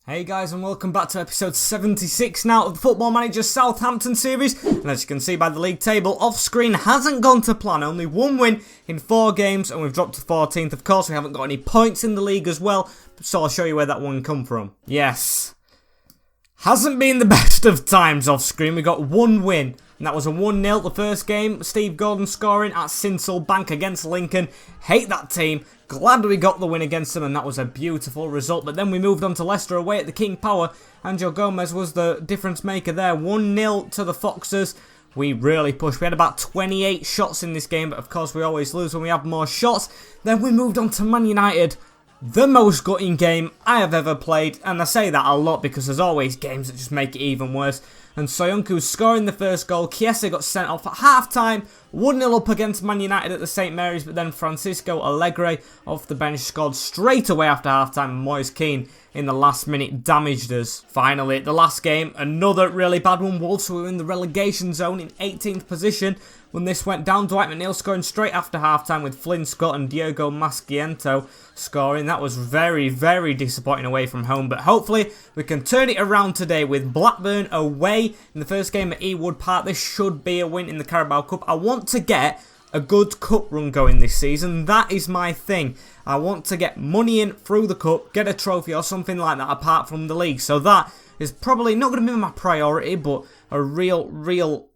Hey guys, and welcome back to episode 76 now of the Football Manager Southampton series. And as you can see by the league table, off screen hasn't gone to plan. Only one win in 4 games and we've dropped to 14th. Of course, we haven't got any points in the league as well, so I'll show you where that one come from. Yes, hasn't been the best of times off screen. We got one win, and that was a 1-0 the first game. Steve Gordon scoring at Sinsel Bank against Lincoln. Hate that team. Glad we got the win against them, and that was a beautiful result. But then we moved on to Leicester away at the King Power. Angel Gomez was the difference maker there. 1-0 to the Foxes. We really pushed. We had about 28 shots in this game, but of course we always lose when we have more shots. Then we moved on to Man United. The most gutting game I have ever played, and I say that a lot because there's always games that just make it even worse. And Soyuncu scoring the first goal. Chiesa got sent off at half-time. 1-0 up against Man United at the St Mary's, but then Francisco Alegre off the bench scored straight away after half-time, and Moise Kean in the last minute damaged us. Finally, the last game, another really bad one. Wolves were in the relegation zone in 18th position when this went down. Dwight McNeil scoring straight after half-time with Flynn Scott and Diego Masciento scoring. That was very, very disappointing away from home, but hopefully we can turn it around today with Blackburn away in the first game at Ewood Park. This should be a win in the Carabao Cup. I want to get a good cup run going this season. That is my thing. I want to get money in through the cup, get a trophy or something like that apart from the league. So that is probably not going to be my priority, but a real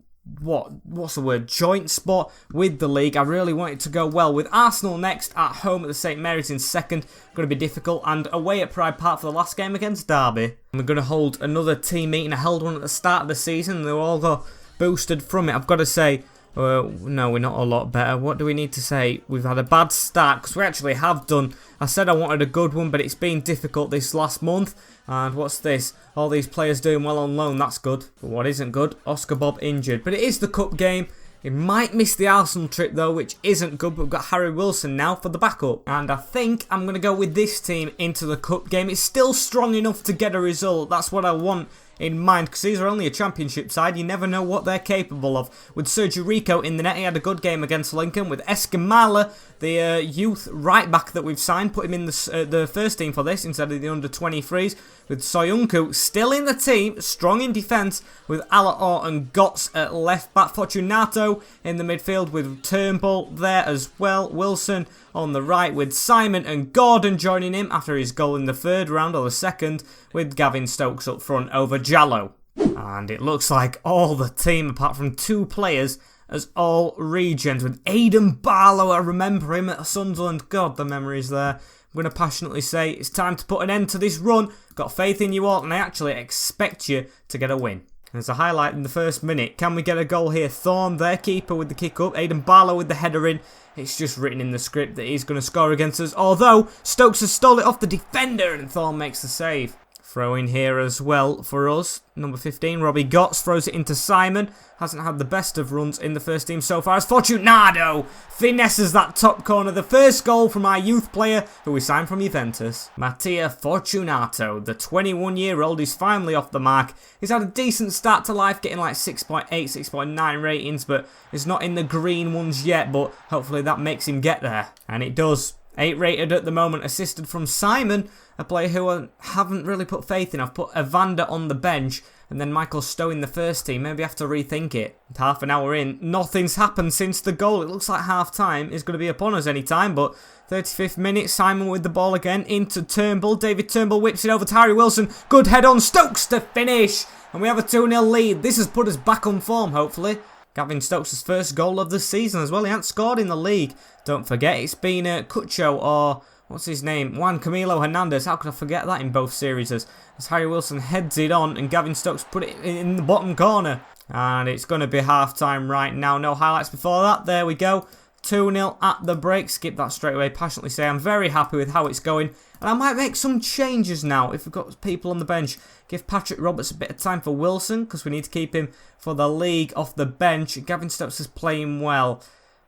what's the word, joint spot with the league. I really want it to go well with Arsenal next, at home at the St Mary's in second. Going to be difficult, and away at Pride Park for the last game against Derby. We're going to hold another team meeting. I held one at the start of the season and they all got boosted from it. I've got to say, no, we're not a lot better. What do we need to say? We've had a bad start, because we actually have done. I said I wanted a good one, but it's been difficult this last month. And what's this? All these players doing well on loan, that's good. But what isn't good? Oscar Bob injured. But it is the cup game. He might miss the Arsenal trip though, which isn't good, but we've got Harry Wilson now for the backup. And I think I'm going to go with this team into the cup game. It's still strong enough to get a result. That's what I want in mind, because these are only a championship side. You never know what they're capable of. With Sergio Rico in the net, he had a good game against Lincoln. With Escamala, the youth right back that we've signed, put him in the first team for this instead of the under-23s. With Soyuncu still in the team, strong in defence, with Alaor and Gotts at left back. Fortunato in the midfield with Turnbull there as well. Wilson on the right with Simon and Gordon joining him after his goal in the third round or the second, with Gavin Stokes up front over Jallo. And it looks like all the team, apart from 2 players, as all regens, with Aidan Barlow. I remember him at Sunderland. God, the memories there. I'm going to passionately say it's time to put an end to this run. Got faith in you all, and I actually expect you to get a win. There's a highlight in the first minute. Can we get a goal here? Thorne, their keeper, with the kick up. Aidan Barlow with the header in. It's just written in the script that he's going to score against us, although Stokes has stole it off the defender and Thorne makes the save. Throw in here as well for us. Number 15, Robbie Gotts throws it into Simon. Hasn't had the best of runs in the first team so far as Fortunato finesses that top corner. The first goal from our youth player who we signed from Juventus. Mattia Fortunato, the 21-year-old, is finally off the mark. He's had a decent start to life, getting like 6.8, 6.9 ratings, but is not in the green ones yet, but hopefully that makes him get there. And it does. 8 rated at the moment, assisted from Simon, a player who I haven't really put faith in. I've put Evander on the bench and then Michael Stowe in the first team. Maybe I have to rethink it. Half an hour in, nothing's happened since the goal. It looks like half time is going to be upon us any time, but 35th minute, Simon with the ball again into Turnbull. David Turnbull whips it over to Harry Wilson. Good head on, Stokes to finish. And we have a 2-0 lead. This has put us back on form, hopefully. Gavin Stokes' first goal of the season as well. He hadn't scored in the league. Don't forget, it's been Cucho or, what's his name? Juan Camilo Hernandez. How could I forget that in both series? As Harry Wilson heads it on and Gavin Stokes put it in the bottom corner. And it's going to be half-time right now. No highlights before that. There we go. 2-0 at the break. Skip that straight away. Passionately say I'm very happy with how it's going. And I might make some changes now if we've got people on the bench. Give Patrick Roberts a bit of time for Wilson, because we need to keep him for the league off the bench. Gavin Stokes is playing well.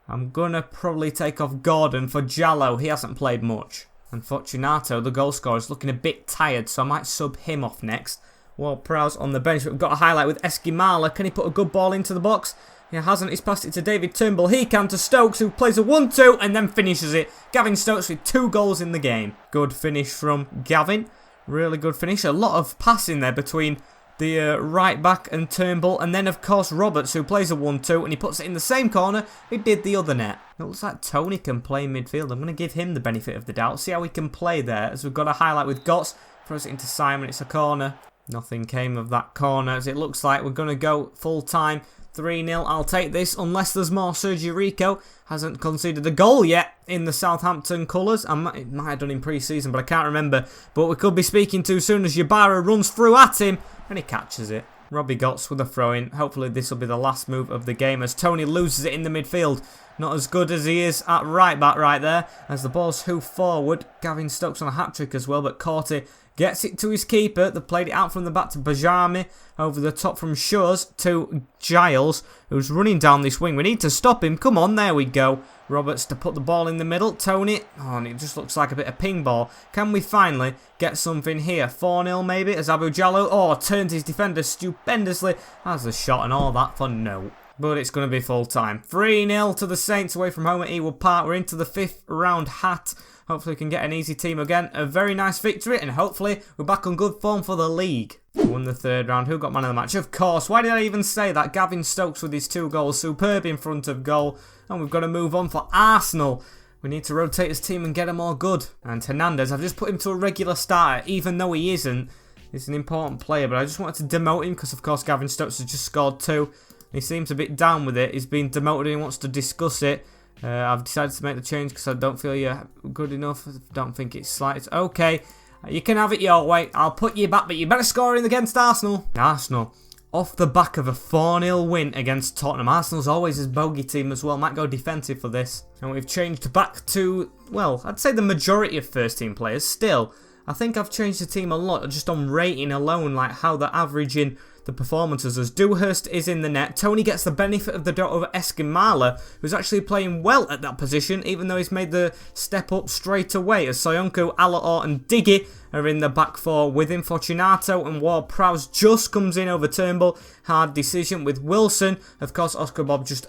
I'm going to probably take off Gordon for Jallo. He hasn't played much. And Fortunato, the goal scorer, is looking a bit tired, so I might sub him off next. Ward-Prowse on the bench. We've got a highlight with Esquimala. Can he put a good ball into the box? He hasn't. He's passed it to David Turnbull. He can to Stokes, who plays a 1-2 and then finishes it. Gavin Stokes with 2 goals in the game. Good finish from Gavin. Really good finish. A lot of passing there between the right back and Turnbull, and then of course Roberts, who plays a 1-2, and he puts it in the same corner he did the other net. It looks like Tony can play midfield. I'm going to give him the benefit of the doubt, see how he can play there, as we've got a highlight with Gotts. Throws it into Simon, it's a corner. Nothing came of that corner, as it looks like we're going to go full time. 3-0, I'll take this, unless there's more. Sergio Rico hasn't conceded a goal yet in the Southampton colours. It might have done in pre-season, but I can't remember. But we could be speaking too soon as Ybarra runs through at him, and he catches it. Robbie Gotts with a throw-in. Hopefully this will be the last move of the game, as Tony loses it in the midfield. Not as good as he is at right back right there, as the ball's hoofed forward. Gavin Stokes on a hat-trick as well, but Corty gets it to his keeper. They played it out from the back to Bajami. Over the top from Shores to Giles, who's running down this wing. We need to stop him. Come on, there we go. Roberts to put the ball in the middle. Tony. Oh, and it just looks like a bit of ping ball. Can we finally get something here? 4-0 maybe, as Abu Jallo, turned his defender stupendously. Has the shot and all that for no. But it's going to be full time. 3-0 to the Saints away from home at Ewood Park. We're into the 5th round hat. Hopefully we can get an easy team again. A very nice victory, and hopefully we're back on good form for the league. Won the 3rd round. Who got man of the match? Of course. Why did I even say that? Gavin Stokes with his 2 goals. Superb in front of goal. And we've got to move on for Arsenal. We need to rotate his team and get him all good. And Hernandez, I've just put him to a regular starter, even though he isn't. He's an important player, but I just wanted to demote him because, of course, Gavin Stokes has just scored 2. He seems a bit down with it. He's been demoted and he wants to discuss it. I've decided to make the change because I don't feel you're good enough. I don't think it's slight. It's okay. You can have it your way. I'll put you back, but you better score in against Arsenal. Arsenal, off the back of a 4-0 win against Tottenham. Arsenal's always his bogey team as well. Might go defensive for this. And we've changed back to, well, I'd say the majority of first team players. Still, I think I've changed the team a lot just on rating alone, like how they're averaging the performances, as Dewhurst is in the net. Tony gets the benefit of the doubt over Eskimala, who's actually playing well at that position, even though he's made the step up straight away, as Soyuncu, Alaor and Diggy are in the back 4 with him. Fortunato and Ward-Prowse just comes in over Turnbull. Hard decision with Wilson. Of course, Oscar Bob just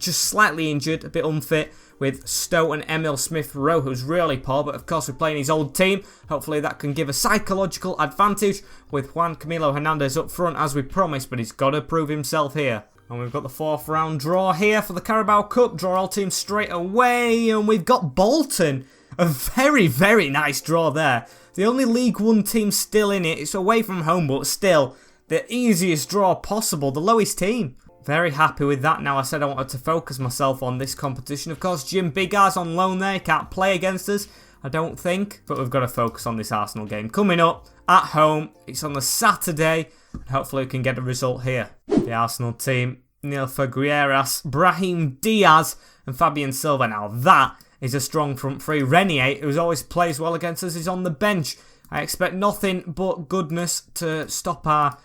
slightly injured, a bit unfit, with Stowe and Emil Smith-Rowe, who's really poor, but of course we're playing his old team. Hopefully that can give a psychological advantage with Juan Camilo Hernandez up front as we promised, but he's got to prove himself here. And we've got the 4th round draw here for the Carabao Cup. Draw all teams straight away, and we've got Bolton. A very, very nice draw there. The only League One team still in it. It's away from home, but still the easiest draw possible, the lowest team. Very happy with that. Now, I said I wanted to focus myself on this competition. Of course, Jim Bigar's on loan there. He can't play against us, I don't think. But we've got to focus on this Arsenal game. Coming up at home. It's on the Saturday. And hopefully we can get a result here. The Arsenal team. Neil Figueras, Brahim Diaz and Fabian Silva. Now, that is a strong front three. Renier, who always plays well against us, is on the bench. I expect nothing but goodness to stop our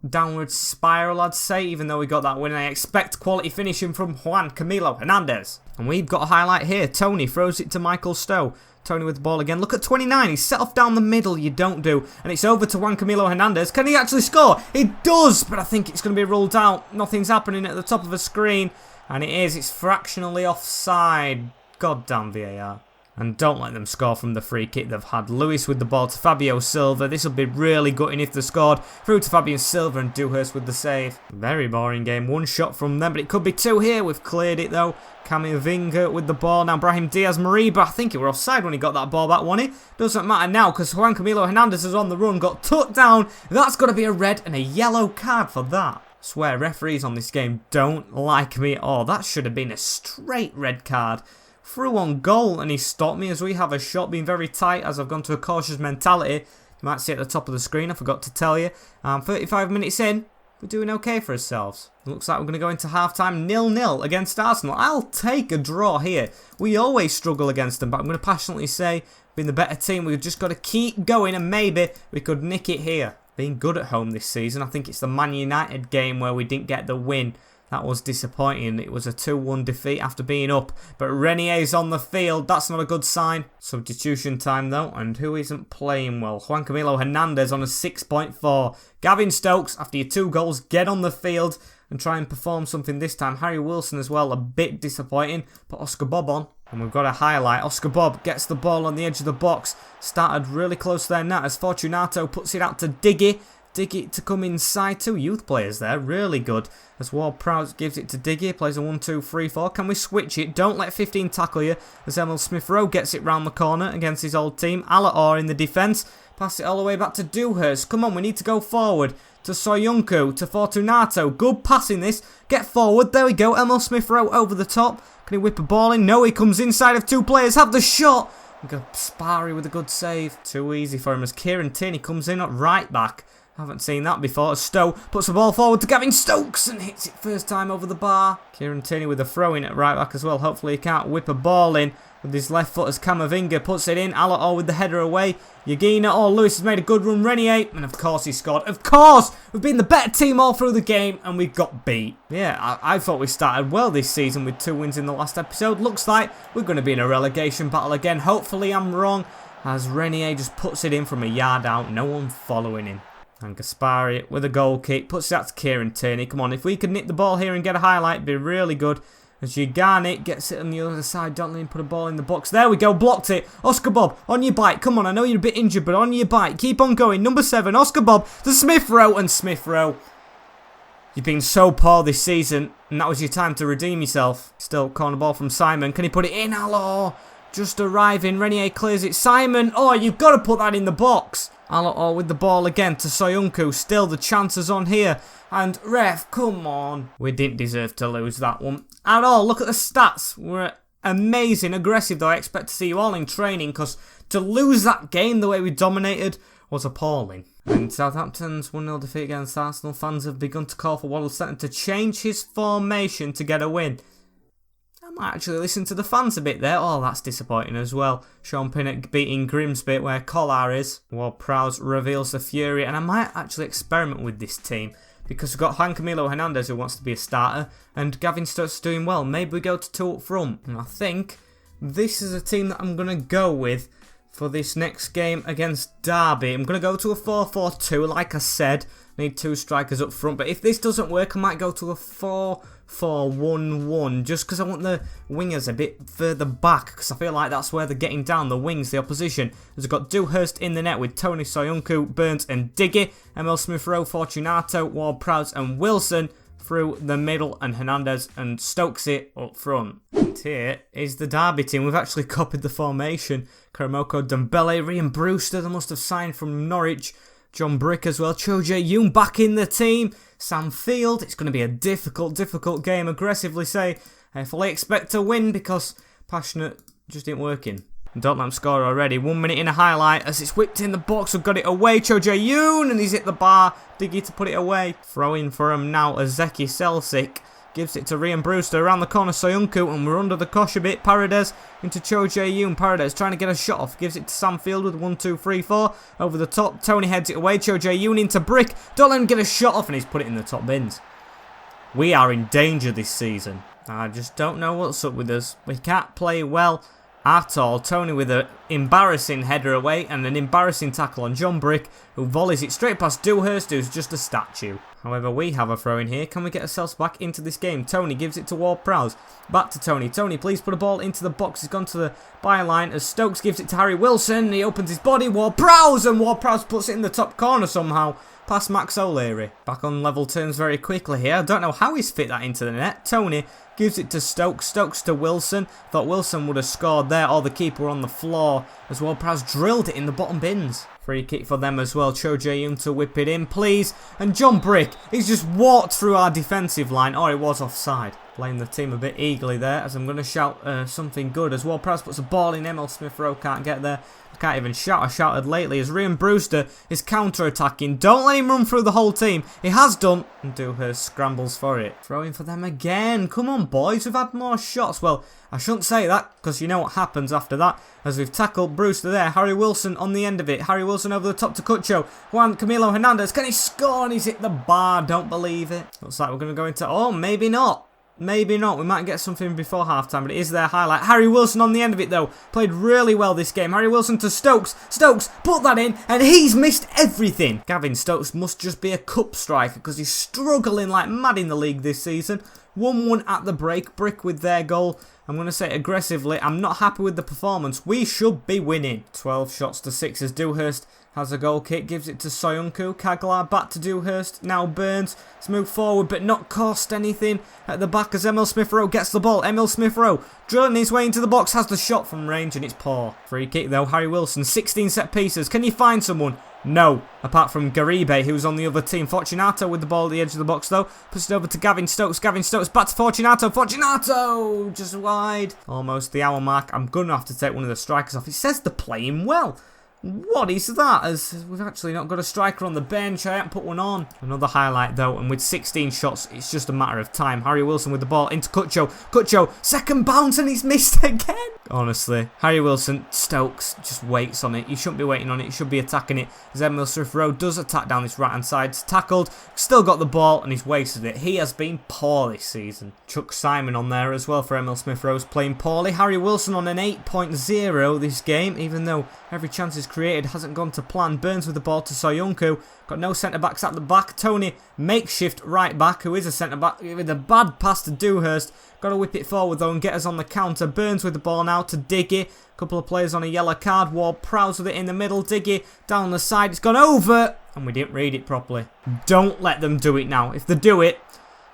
downward spiral, I'd say, even though we got that win. I expect quality finishing from Juan Camilo Hernandez. And we've got a highlight here. Tony throws it to Michael Stowe. Tony with the ball again. Look at 29. He's set off down the middle. You don't do. And it's over to Juan Camilo Hernandez. Can he actually score? He does, but I think it's going to be ruled out. Nothing's happening at the top of the screen. And it is. It's fractionally offside. Goddamn VAR. And don't let them score from the free kick they've had. Lewis with the ball to Fabio Silva. This will be really gutting if they scored. Through to Fabian Silva and Dewhurst with the save. Very boring game. 1 shot from them, but it could be 2 here. We've cleared it though. Camavinga with the ball. Now Brahim Diaz Mariba. I think he was offside when he got that ball back, wasn't he? Doesn't matter now because Juan Camilo Hernandez is on the run. Got tucked down. That's got to be a red and a yellow card for that. I swear referees on this game don't like me at all. That should have been a straight red card. Through on goal, and he stopped me as we have a shot, being very tight as I've gone to a cautious mentality. You might see at the top of the screen, I forgot to tell you. 35 minutes in, we're doing okay for ourselves. Looks like we're going to go into half-time 0-0 against Arsenal. I'll take a draw here. We always struggle against them, but I'm going to passionately say, being the better team, we've just got to keep going, and maybe we could nick it here. Being good at home this season, I think it's the Man United game where we didn't get the win. That was disappointing. It was a 2-1 defeat after being up. But Renier's on the field. That's not a good sign. Substitution time though. And who isn't playing well? Juan Camilo Hernandez on a 6.4. Gavin Stokes, after your 2 goals, get on the field and try and perform something this time. Harry Wilson as well, a bit disappointing. Put Oscar Bob on. And we've got a highlight. Oscar Bob gets the ball on the edge of the box. Started really close to their net as Fortunato puts it out to Diggy. Diggy to come inside. Two youth players there. Really good. As Ward-Prowse gives it to Diggy. Plays a 1-2-3-4. Can we switch it? Don't let 15 tackle you. As Emil Smith-Rowe gets it round the corner against his old team. Alaor in the defence. Pass it all the way back to Dewhurst. Come on, we need to go forward. To Soyuncu. To Fortunato. Good passing this. Get forward. There we go. Emil Smith-Rowe over the top. Can he whip a ball in? No, he comes inside of two players. Have the shot. Sparry with a good save. Too easy for him as Kieran Tierney comes in at right back. Haven't seen that before. Stowe puts the ball forward to Gavin Stokes and hits it first time over the bar. Kieran Tierney with a throw in at right back as well. Hopefully he can't whip a ball in with his left foot as Camavinga puts it in. Alaor with the header away. Yagina. Oh, Lewis has made a good run. Renier. And of course he scored. Of course! We've been the better team all through the game and we got beat. Yeah, I thought we started well this season with 2 wins in the last episode. Looks like we're going to be in a relegation battle again. Hopefully I'm wrong as Renier just puts it in from a yard out. No one following him. And Gaspari with a goal kick puts it out to Kieran Tierney. Come on, if we could nick the ball here and get a highlight, it'd be really good. As Yagani gets it on the other side. Don't let him put a ball in the box. There we go, blocked it. Oscar Bob, on your bike. Come on, I know you're a bit injured, but on your bike. Keep on going. Number 7, Oscar Bob to Smith-Rowe. And Smith-Rowe, you've been so poor this season, and that was your time to redeem yourself. Still, corner ball from Simon. Can he put it in? Hello. Just arriving. Renier clears it. Simon. Oh, you've got to put that in the box. Alaor with the ball again to Soyuncu. Still the chances on here. And ref, come on. We didn't deserve to lose that one at all. Look at the stats. We're amazing, aggressive though. I expect to see you all in training because to lose that game the way we dominated was appalling. And Southampton's 1-0 defeat against Arsenal. Fans have begun to call for Waddle Centre to change his formation to get a win. I might actually listen to the fans a bit there. Oh, that's disappointing as well. Sean Pinnock beating Grimsby where Collar is. Ward-Prowse reveals the fury. And I might actually experiment with this team because we've got Juan Camilo Hernandez who wants to be a starter. And Gavin Stokes doing well. Maybe we go to 2 up front. And I think this is a team that I'm going to go with for this next game against Derby. I'm going to go to a 4-4-2 like I said. Need 2 strikers up front. But if this doesn't work, I might go to a 4-4-1-1 just because I want the wingers a bit further back because I feel like that's where they're getting down, the wings, the opposition. As we've got Dewhurst in the net with Tony Soyuncu, Burns and Diggy, Emil Smith-Rowe, Fortunato, Ward-Prowse and Wilson through the middle and Hernandez and Stokes it up front. And here is the Derby team. We've actually copied the formation. Karamoko, Dembele, Ryan Brewster, they must have signed from Norwich. John Brick as well. Cho Jae-yoon back in the team. Sam Field. It's going to be a difficult game. Aggressively say. I fully expect to win because passionate just ain't working. And don't let him score already. 1 minute in a highlight as it's whipped in the box. We've got it away. Cho Jae-yoon and he's hit the bar. Diggy to put it away. Throw in for him now as Zeki Selsic. Gives it to Ryan Brewster around the corner. Soyuncu and we're under the cosh a bit. Paredes into Cho Jae-yoon. Paredes trying to get a shot off. Gives it to Sam Field with 1-2-3-4. Over the top. Tony heads it away. Cho Jae-yoon into Brick. Don't let him get a shot off and he's put it in the top bins. We are in danger this season. I just don't know what's up with us. We can't play well at all. Tony with an embarrassing header away and an embarrassing tackle on John Brick who volleys it straight past Dewhurst who's just a statue. However, we have a throw in here. Can we get ourselves back into this game? Tony gives it to Ward-Prowse. Back to Tony. Tony, please put a ball into the box. He's gone to the byline as Stokes gives it to Harry Wilson. He opens his body. Ward-Prowse and Ward-Prowse puts it in the top corner somehow. Past Max O'Leary. Back on level terms very quickly here. I don't know how he's fit that into the net. Tony gives it to Stokes. Stokes to Wilson. Thought Wilson would have scored there. Or the keeper on the floor as Ward-Prowse drilled it in the bottom bins. Free kick for them as well. Cho Jae-yoon to whip it in, please. And John Brick, he's just walked through our defensive line. Oh, it was offside. Playing the team a bit eagerly there as I'm going to shout something good as Ward-Prowse puts a ball in. Emil Smith-Rowe can't get there. I can't even shout. I shouted lately as Ryan Brewster is counter-attacking. Don't let him run through the whole team. He has done. And Dewhurst scrambles for it. Throwing for them again. Come on, boys. We've had more shots. Well, I shouldn't say that because you know what happens after that. As we've tackled Brewster there. Harry Wilson on the end of it. Harry Wilson over the top to Cucho. Juan Camilo Hernandez. Can he score? And he's hit the bar. Don't believe it. Looks like we're going to go into... Oh, maybe not. Maybe not. We might get something before halftime, but it is their highlight. Harry Wilson on the end of it, though. Played really well this game. Harry Wilson to Stokes. Stokes, put that in, and he's missed everything. Gavin Stokes must just be a cup striker because he's struggling like mad in the league this season. 1-1 at the break. Brick with their goal. I'm going to say aggressively, I'm not happy with the performance. We should be winning. 12 shots to 6 as Dewhurst has a goal kick, gives it to Soyuncu. Kaglar back to Dewhurst. Now Burns. Let's move forward, but not cost anything at the back as Emil Smith-Rowe gets the ball. Emil Smith-Rowe drilling his way into the box, has the shot from range, and it's poor. Free kick though. Harry Wilson, 16 set pieces. Can you find someone? No, apart from Garibe, who's on the other team. Fortunato with the ball at the edge of the box, though. Puts it over to Gavin Stokes. Gavin Stokes back to Fortunato. Fortunato! Just wide. Almost the hour mark. I'm going to have to take one of the strikers off. It says they're playing well. What is that? As we've actually not got a striker on the bench. I haven't put one on. Another highlight though, and with 16 shots, it's just a matter of time. Harry Wilson with the ball into Kutcho. Kutcho, second bounce, and he's missed again. Honestly, Harry Wilson, Stokes just waits on it. You shouldn't be waiting on it. You should be attacking it. As Emil Smith-Rowe does attack down this right hand side. It's tackled, still got the ball, and he's wasted it. He has been poor this season. Chuck Simon on there as well for Emil Smith-Rowe's playing poorly. Harry Wilson on an 8.0 this game, even though every chance is created hasn't gone to plan. Burns with the ball to Soyuncu. Got no centre-backs at the back. Tony, makeshift right back, who is a centre-back, with a bad pass to Dewhurst. Got to whip it forward though and get us on the counter. Burns with the ball now to Diggy. Couple of players on a yellow card. Ward-Prowse with it in the middle. Diggy down the side. It's gone over. And we didn't read it properly. Don't let them do it now. If they do it,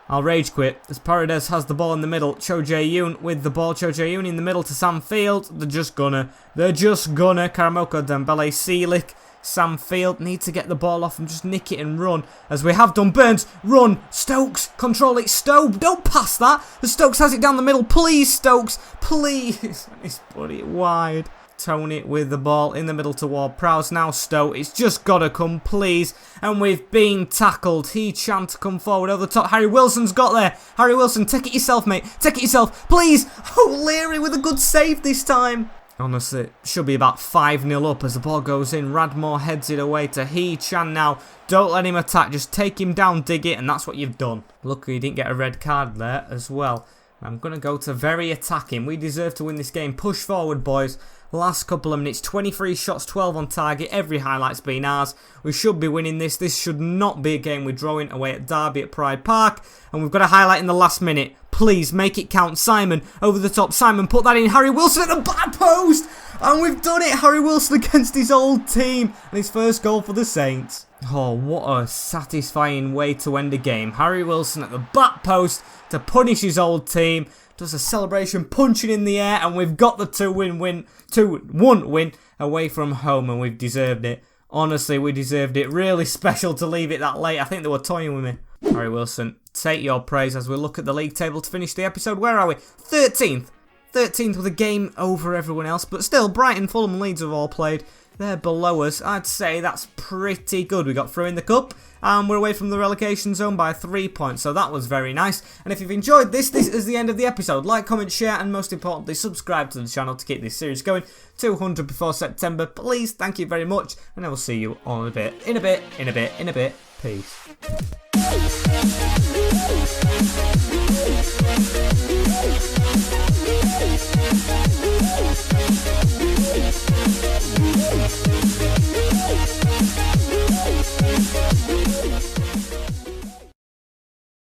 I'll rage quit. As Paredes has the ball in the middle. Cho Jae-yoon with the ball. Cho Jae-yoon in the middle to Sam Field. They're just gonna. Karamoko, Dembele, Seelick. Sam Field need to get the ball off and just nick it and run. As we have done. Burns, run. Stokes, control it. Stokes, don't pass that. As Stokes has it down the middle. Please, Stokes. Please. He's put it wide. Tony with the ball in the middle to Ward-Prowse. Now Stoke. It's just got to come, please. And we've been tackled. He chant to come forward over the top. Harry Wilson's got there. Harry Wilson, take it yourself, mate. Take it yourself, please. O'Leary with a good save this time. Honestly, it should be about 5-0 up as the ball goes in. Radmore heads it away to He-Chan now. Don't let him attack. Just take him down, dig it, and that's what you've done. Luckily, he didn't get a red card there as well. I'm going to go to very attacking. We deserve to win this game. Push forward, boys. Last couple of minutes. 23 shots, 12 on target. Every highlight's been ours. We should be winning this. This should not be a game we're drawing away at Derby at Pride Park. And we've got a highlight in the last minute. Please make it count. Simon over the top. Simon, put that in. Harry Wilson at the back post. And we've done it. Harry Wilson against his old team. And his first goal for the Saints. Oh, what a satisfying way to end a game. Harry Wilson at the back post to punish his old team. Does a celebration, punching in the air, and we've got the 2-1 win away from home, and we've deserved it. Honestly, we deserved it. Really special to leave it that late. I think they were toying with me. Harry Wilson, take your praise as we look at the league table to finish the episode. Where are we? 13th. 13th with a game over everyone else, but still, Brighton, Fulham and Leeds have all played. They're below us. I'd say that's pretty good. We got through in the cup, and we're away from the relegation zone by 3 points, so that was very nice. And if you've enjoyed this is the end of the episode. Like, comment, share, and most importantly, subscribe to the channel to keep this series going. 200 before September, please. Thank you very much, and I will see you all in a bit. In a bit. Peace.